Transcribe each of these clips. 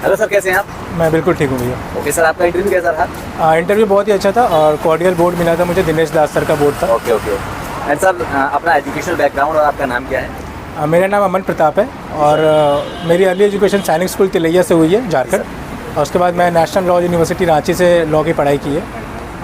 Hello sir, कैसे हैं आप? मैं बिल्कुल ठीक हूँ भैया। ओके सर, आपका इंटरव्यू कैसा रहा? इंटरव्यू बहुत ही अच्छा था और कॉर्डियल बोर्ड मिला था मुझे, दिनेश दास सर का बोर्ड था। Okay okay. एंड सर, अपना एजुकेशनल बैकग्राउंड और आपका नाम क्या है? मेरा नाम अमन प्रताप है और मेरी अर्ली एजुकेशन सैनिक स्कूल तिलैया से हुई है, झारखंड। और उसके बाद मैं नेशनल लॉ यूनिवर्सिटी रांची से लॉ की पढ़ाई की है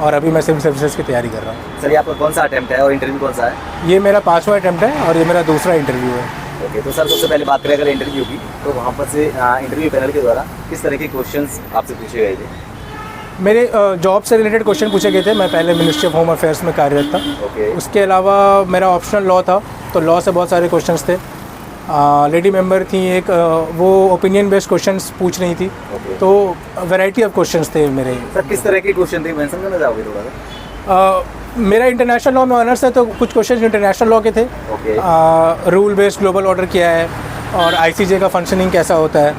और अभी मैं सिविल सर्विसेज की तैयारी कर रहा हूँ। सर, ये आपका कौन सा अटेम्प्ट है और इंटरव्यू कौन सा है? ये मेरा 5वां अटेम्प्ट है और ये मेरा दूसरा इंटरव्यू है। ओके, तो सर सबसे पहले बात करें अगर इंटरव्यू की, तो वहाँ पर से इंटरव्यू पैनल के द्वारा किस तरह के क्वेश्चंस आपसे पूछे गए थे? मेरे जॉब से रिलेटेड क्वेश्चन पूछे गए थे। मैं पहले मिनिस्ट्री ऑफ होम अफेयर्स में कार्यरत था। ओके। उसके अलावा मेरा ऑप्शनल लॉ था, तो लॉ से बहुत सारे क्वेश्चंस थे। लेडी मेंबर थी एक, वो ओपिनियन बेस्ड क्वेश्चंस पूछ रही थी। तो वैरायटी ऑफ क्वेश्चंस थे मेरे। सर, किस तरह के क्वेश्चन थे, मेंशन करना चाहोगे थोड़ा सा? मेरा इंटरनेशनल लॉ में ऑनर्स है, तो कुछ क्वेश्चन इंटरनेशनल लॉ के थे। Okay. Rule based global order क्या है और आईसीजे का फंक्शनिंग कैसा होता है।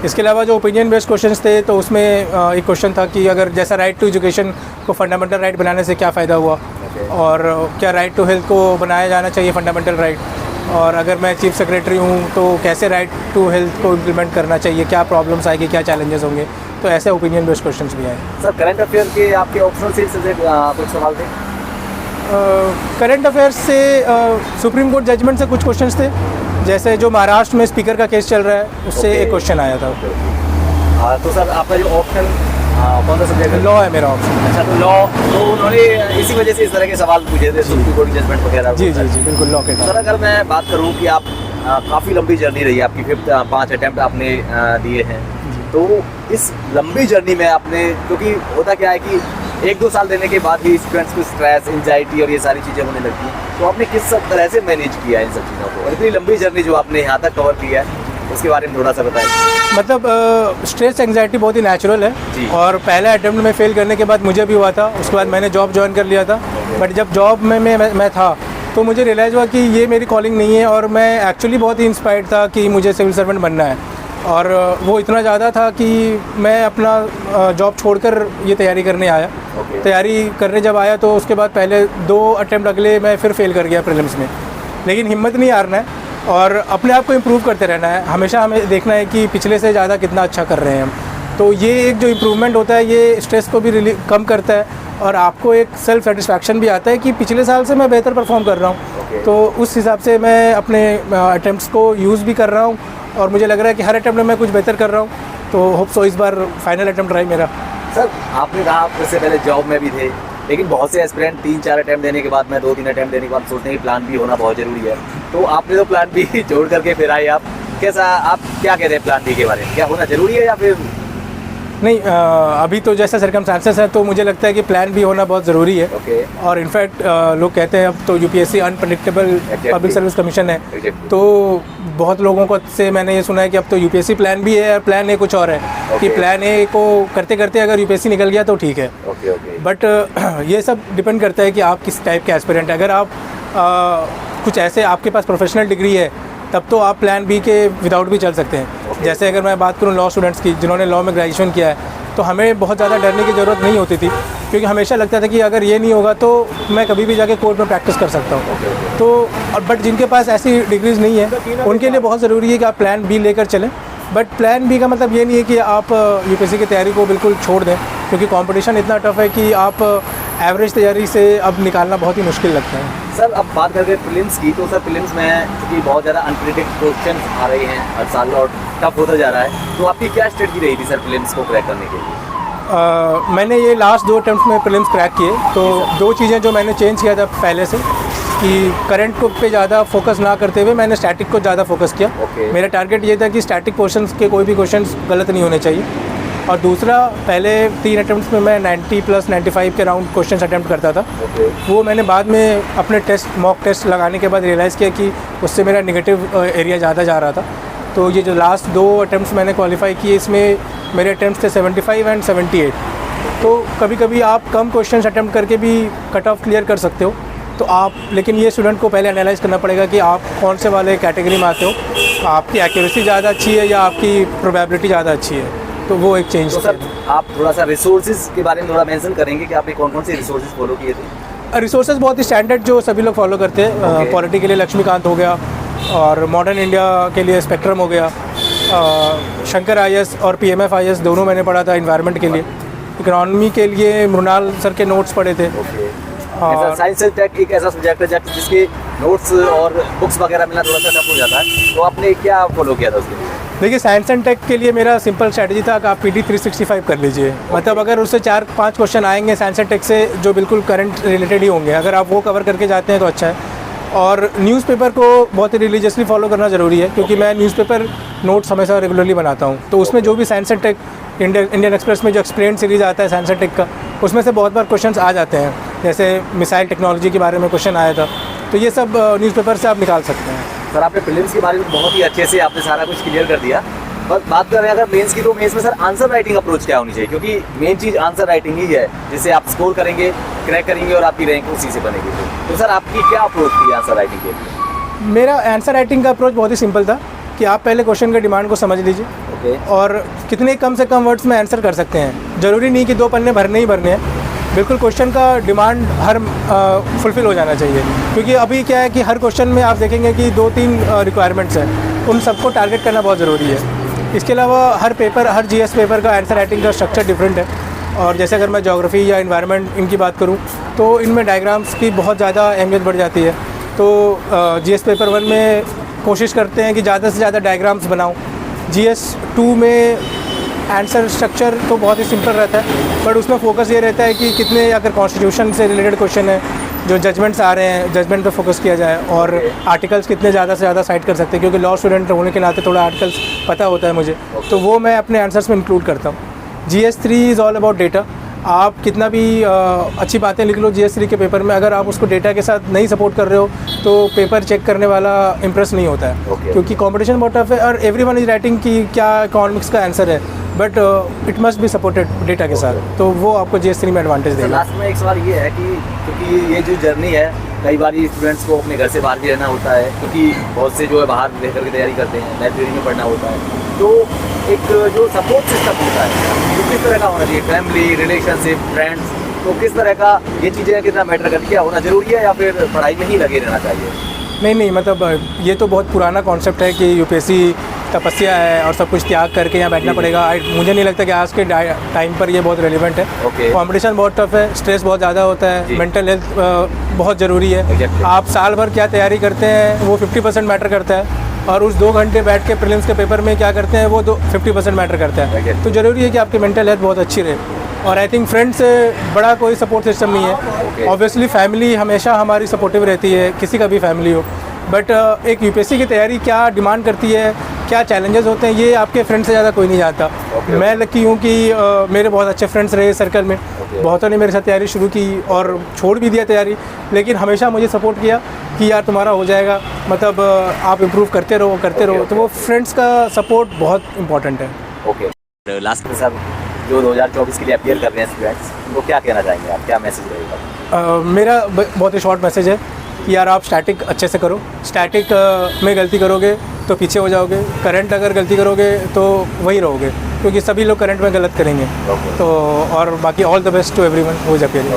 इसके अलावा जो ओपिनियन बेस्ड क्वेश्चंस थे, तो उसमें एक क्वेश्चन था कि अगर जैसा राइट टू एजुकेशन को फंडामेंटल राइट बनाने से क्या फ़ायदा हुआ, और क्या राइट टू हेल्थ को बनाया जाना चाहिए फंडामेंटल राइट, और अगर मैं चीफ सेक्रेटरी हूँ तो कैसे राइट टू हेल्थ को इम्प्लीमेंट करना चाहिए, क्या प्रॉब्लम्स आएगी, क्या चैलेंजेस होंगे। तो ऐसे ओपिनियन बेस्ड क्वेश्चंस भी आए। सर, करंट अफेयर के आपके ऑप्शनल से कुछ सवाल थे? करंट अफेयर्स से सुप्रीम कोर्ट जजमेंट से कुछ क्वेश्चंस थे, जैसे जो महाराष्ट्र में स्पीकर का केस चल रहा है उससे एक क्वेश्चन आया था। तो सर, आपका जो ऑप्शन कौन सा सब्जेक्ट है? लॉ है मेरा ऑप्शन। अच्छा, तो लॉ, तो उन्होंने इसी वजह से इस तरह के सवाल पूछे थे, सुप्रीम कोर्ट जजमेंट वगैरह। जी जी जी, बिल्कुल लॉ के। सर, अगर मैं बात करूँ कि आप काफ़ी लंबी जर्नी रही है आपकी, 5 अटैम्प्ट आपने दिए हैं, तो इस लंबी जर्नी में आपने, क्योंकि होता क्या है कि 1-2 साल देने के बाद ही स्टूडेंट्स को स्ट्रेस, एंजाइटी और ये सारी चीज़ें होने लगती हैं, तो आपने किस तरह से मैनेज किया इन सब चीज़ों को, और इतनी लंबी जर्नी जो आपने यहाँ तक कवर किया है उसके बारे में थोड़ा सा बताइए। मतलब स्ट्रेस एंजाइटी बहुत ही नेचुरल है और पहले अटेम्प्ट में फेल करने के बाद मुझे भी हुआ था। उसके बाद मैंने जॉब ज्वाइन कर लिया था, बट जब जॉब में मैं था तो मुझे रियलाइज़ हुआ कि ये मेरी कॉलिंग नहीं है, और मैं एक्चुअली बहुत ही इंस्पायर्ड था कि मुझे सिविल सर्वेंट बनना है। और वो इतना ज़्यादा था कि मैं अपना जॉब छोड़कर ये तैयारी करने आया। तैयारी करने जब आया तो उसके बाद पहले 2 अटेम्प्ट अगले मैं फिर फेल कर गया प्रीलिम्स में, लेकिन हिम्मत नहीं हारना है और अपने आप को इम्प्रूव करते रहना है। हमेशा हमें देखना है कि पिछले से ज़्यादा कितना अच्छा कर रहे हैं हम। तो ये एक जो इम्प्रूवमेंट होता है, ये स्ट्रेस को भी कम करता है और आपको एक सेल्फ सेटिस्फैक्शन भी आता है कि पिछले साल से मैं बेहतर परफॉर्म कर रहा हूँ। तो उस हिसाब से मैं अपने अटेम्प्ट्स को यूज़ भी कर रहा हूँ और मुझे लग रहा है कि हर अटेम्प्ट में मैं कुछ बेहतर कर रहा हूँ। तो होप सो इस बार फाइनल अटेम्प्ट रहा है मेरा। सर, आपने कहा आप इससे पहले जॉब में भी थे, लेकिन बहुत से एस्पिरेंट 3-4 अटेम्प्ट देने के बाद में 2-3 अटेम्प्ट देने के बाद सोचते हैं कि प्लान बी होना बहुत ज़रूरी है। तो आपने तो प्लान बी छोड़ करके फिर आए आप, कैसा, आप क्या कहते हैं प्लान बी के बारे में, क्या होना ज़रूरी है या फिर नहीं? अभी तो जैसा सर्कमस्टांसेस है तो मुझे लगता है कि प्लान भी होना बहुत ज़रूरी है। और इनफैक्ट लोग कहते हैं अब तो UPSC unpredictable public service commission है, तो बहुत लोगों को से मैंने ये सुना है कि अब तो यूपीएससी प्लान भी है और प्लान ए कुछ और है, कि प्लान ए को करते करते अगर यूपीएससी निकल गया तो ठीक है। बट ये सब डिपेंड करता है कि आप किस टाइप के एस्पिरेंट हैं। अगर आप कुछ ऐसे, आपके पास प्रोफेशनल डिग्री है, तब तो आप प्लान बी के विदाउट भी चल सकते हैं। जैसे अगर मैं बात करूं लॉ स्टूडेंट्स की, जिन्होंने लॉ में ग्रेजुएशन किया है, तो हमें बहुत ज़्यादा डरने की ज़रूरत नहीं होती थी, क्योंकि हमेशा लगता था कि अगर ये नहीं होगा तो मैं कभी भी जाके कोर्ट में प्रैक्टिस कर सकता हूँ। तो बट जिनके पास ऐसी डिग्रीज़ नहीं है, उनके लिए बहुत ज़रूरी है कि आप प्लान बी लेकर चलें। बट प्लान बी का मतलब ये नहीं है कि आप यूपीएससी की तैयारी को बिल्कुल छोड़ दें, क्योंकि कंपटीशन इतना टफ है कि आप एवरेज तैयारी से अब निकालना बहुत ही मुश्किल लगता है। सर, अब बात करके प्रीलिम्स की, तो सर प्रीलिम्स में क्योंकि बहुत ज़्यादा अनप्रेडिक्ट क्वेश्चन आ रहे हैं हर साल और टफ होता जा रहा है, तो आपकी क्या स्ट्रेटजी रही थी सर प्रीलिम्स को क्रैक करने के लिए? मैंने ये लास्ट 2 अटेम्प्ट में प्रीलिम्स क्रैक किए, तो 2 चीज़ें जो मैंने चेंज किया था पहले से, कि करंट को पे ज़्यादा फोकस ना करते हुए मैंने स्टैटिक को ज़्यादा फोकस किया। मेरा टारगेट ये था कि स्टैटिक पोर्शंस के कोई भी क्वेश्चंस गलत नहीं होने चाहिए। और दूसरा, पहले 3 अटेम्प्ट्स में मैं 90+95 के राउंड क्वेश्चंस अटेम्प्ट करता था। वो मैंने बाद में अपने टेस्ट, मॉक टेस्ट लगाने के बाद रियलाइज़ किया कि उससे मेरा नेगेटिव एरिया ज़्यादा जा रहा था। तो ये जो लास्ट 2 अटेम्प्ट्स मैंने क्वालिफाई किए, इसमें मेरे अटेम्प्ट्स थे 75 एंड 78। तो कभी कभी आप कम क्वेश्चंस अटेम्प्ट करके भी कट ऑफ क्लियर कर सकते हो। तो आप, लेकिन ये स्टूडेंट को पहले एनालाइज़ करना पड़ेगा कि आप कौन से वाले कैटेगरी में आते हो, आपकी एक्यूरेसी ज़्यादा अच्छी है या आपकी प्रोबेबिलिटी ज़्यादा अच्छी है। तो वो एक चेंज। तो सर, आप थोड़ा सा रिसोर्सेज के बारे में थोड़ा मेंशन करेंगे कि आपने कौन कौन से रिसोर्सेज फॉलो किए थे? रिसोर्सेज बहुत ही स्टैंडर्ड जो सभी लोग फॉलो करते हैं। पॉलिटी के लिए लक्ष्मीकांत हो गया, और मॉडर्न इंडिया के लिए स्पेक्ट्रम हो गया, शंकर IAS और PMF IAS दोनों मैंने पढ़ा था इन्वायरमेंट के लिए। इकोनॉमी के लिए मृणाल सर के नोट्स पढ़े थे। साइंस एंड टेक एक ऐसा सब्जेक्ट है जिसके नोट्स और बुक्स वगैरह मिलना थोड़ा सा टफ हो जाता है, तो आपने क्या फॉलो किया था उसके लिए? देखिए, साइंस एंड टेक के लिए मेरा सिंपल स्ट्रैटेजी था कि आप PD 365 कर लीजिए। मतलब अगर उससे 4-5 क्वेश्चन आएंगे साइंस एंड टेक से जो बिल्कुल करंट रिलेटेड ही होंगे, अगर आप वो कवर करके जाते हैं तो अच्छा है। और न्यूज़पेपर को बहुत ही रिलीजियसली फॉलो करना ज़रूरी है, क्योंकि मैं न्यूज़पेपर नोट्स हमेशा रेगुलरली बनाता हूँ। तो उसमें जो भी science and tech Indian express में जो एक्सप्लेन सीरीज़ आता है साइंस एंड टेक का, उसमें से बहुत बार क्वेश्चंस आ जाते हैं। जैसे मिसाइल टेक्नोलॉजी के बारे में क्वेश्चन आया था, तो ये सब न्यूज़पेपर से आप निकाल सकते हैं। सर, आपने प्रीलिम्स के बारे में बहुत ही अच्छे से आपने सारा कुछ क्लियर कर दिया। बस बात करें अगर मेंस की, तो मेंस में सर आंसर राइटिंग अप्रोच क्या होनी चाहिए? क्योंकि मेन चीज़ आंसर राइटिंग ही है, जिससे आप स्कोर करेंगे, क्रैक करेंगे और आपकी रैंक उसी से बनेगी। तो सर आपकी क्या अप्रोच थी आंसर राइटिंग के लिए? मेरा आंसर राइटिंग का अप्रोच बहुत ही सिंपल था कि आप पहले क्वेश्चन के डिमांड को समझ लीजिए और कितने कम से कम वर्ड्स में आंसर कर सकते हैं। ज़रूरी नहीं कि 2 पन्ने भरने ही भरने हैं, बिल्कुल क्वेश्चन का डिमांड हर फुलफ़िल हो जाना चाहिए। क्योंकि अभी क्या है कि हर क्वेश्चन में आप देखेंगे कि 2-3 रिक्वायरमेंट्स हैं, उन सबको टारगेट करना बहुत ज़रूरी है। इसके अलावा हर GS पेपर का आंसर राइटिंग का स्ट्रक्चर डिफरेंट है। और जैसे अगर मैं ज्योग्राफी या इन्वायरमेंट इनकी बात करूं, तो इनमें डायग्राम्स की बहुत ज़्यादा अहमियत बढ़ जाती है। तो GS पेपर 1 में कोशिश करते हैं कि ज़्यादा से ज़्यादा डायग्राम्स बनाऊं। GS 2 में आंसर स्ट्रक्चर तो बहुत ही सिंपल रहता है, बट उसमें फोकस ये रहता है कि कितने अगर कॉन्स्टिट्यूशन से रिलेटेड क्वेश्चन है, जो जजमेंट्स आ रहे हैं, जजमेंट पे फोकस किया जाए, और आर्टिकल्स कितने ज़्यादा से ज़्यादा साइट कर सकते हैं, क्योंकि लॉ स्टूडेंट होने के नाते थोड़ा आर्टिकल्स पता होता है मुझे, तो वो मैं अपने आंसर्स में इंक्लूड करता हूँ। GS 3 is all about data. आप कितना भी अच्छी बातें लिख लो GS 3 के पेपर में, अगर आप उसको डेटा के साथ नहीं सपोर्ट कर रहे हो तो पेपर चेक करने वाला इम्प्रेस नहीं होता है। क्योंकि कंपटीशन बहुत टफ है और एवरीवन इज़ राइटिंग कि क्या इकोनॉमिक्स का आंसर है, but it must be supported data के साथ, तो वो आपको GS 3 में एडवांटेज देगा। लास्ट में एक सवाल ये है कि क्योंकि ये जो जर्नी है, कई बार स्टूडेंट्स को अपने घर से बाहर भी रहना होता है, क्योंकि बहुत से जो है बाहर रह करके तैयारी करते हैं, लाइब्रेरी में पढ़ना होता है, तो एक जो सपोर्ट सिस्टम होता है तो किस तरह का होना चाहिए? फैमिली, रिलेशनशिप, फ्रेंड्स, तो किस तरह का ये चीज़ें कितना मैटर करती है? क्या होना ज़रूरी है या फिर पढ़ाई में ही लगे रहना चाहिए? नहीं, मतलब ये तो बहुत पुराना कॉन्सेप्ट है कि UPSC तपस्या है और सब कुछ त्याग करके यहाँ बैठना पड़ेगा। मुझे नहीं लगता कि आज के टाइम पर ये बहुत रेलिवेंट है। कंपटीशन बहुत टफ है, स्ट्रेस बहुत ज़्यादा होता है, मेंटल हेल्थ बहुत ज़रूरी है। आप साल भर क्या तैयारी करते हैं वो 50% मैटर करता है, और उस 2 घंटे बैठ के प्रीलिम्स के पेपर में क्या करते हैं वो 50% मैटर करता है। तो ज़रूरी है कि आपकी मेंटल हेल्थ बहुत अच्छी रहे। और आई थिंक फ्रेंड्स से बड़ा कोई सपोर्ट सिस्टम नहीं है। ऑब्वियसली फैमिली हमेशा हमारी सपोर्टिव रहती है, किसी का भी फैमिली हो, बट एक UPSC की तैयारी क्या डिमांड करती है, क्या चैलेंजेस होते हैं, ये आपके फ्रेंड से ज़्यादा कोई नहीं जानता। मैं लकी हूँ कि मेरे बहुत अच्छे फ्रेंड्स रहे सर्कल में। बहुतों ने मेरे साथ तैयारी शुरू की और छोड़ भी दिया तैयारी, लेकिन हमेशा मुझे सपोर्ट किया कि यार तुम्हारा हो जाएगा, मतलब आप इम्प्रूव करते रहो। तो वो फ्रेंड्स का सपोर्ट बहुत इंपॉर्टेंट है। लास्ट में सर, जो 2024 के लिए अपीयर कर रहे हैं स्टूडेंट्स, उनको क्या कहना चाहेंगे आप? क्या मैसेज रहेगा? मेरा बहुत ही शॉर्ट मैसेज है कि यार आप स्टैटिक अच्छे से करो। स्टैटिक में गलती करोगे तो पीछे हो जाओगे, करंट अगर गलती करोगे तो वही रहोगे, क्योंकि सभी लोग करंट में गलत करेंगे। तो और बाकी all the best to everyone who is appearing.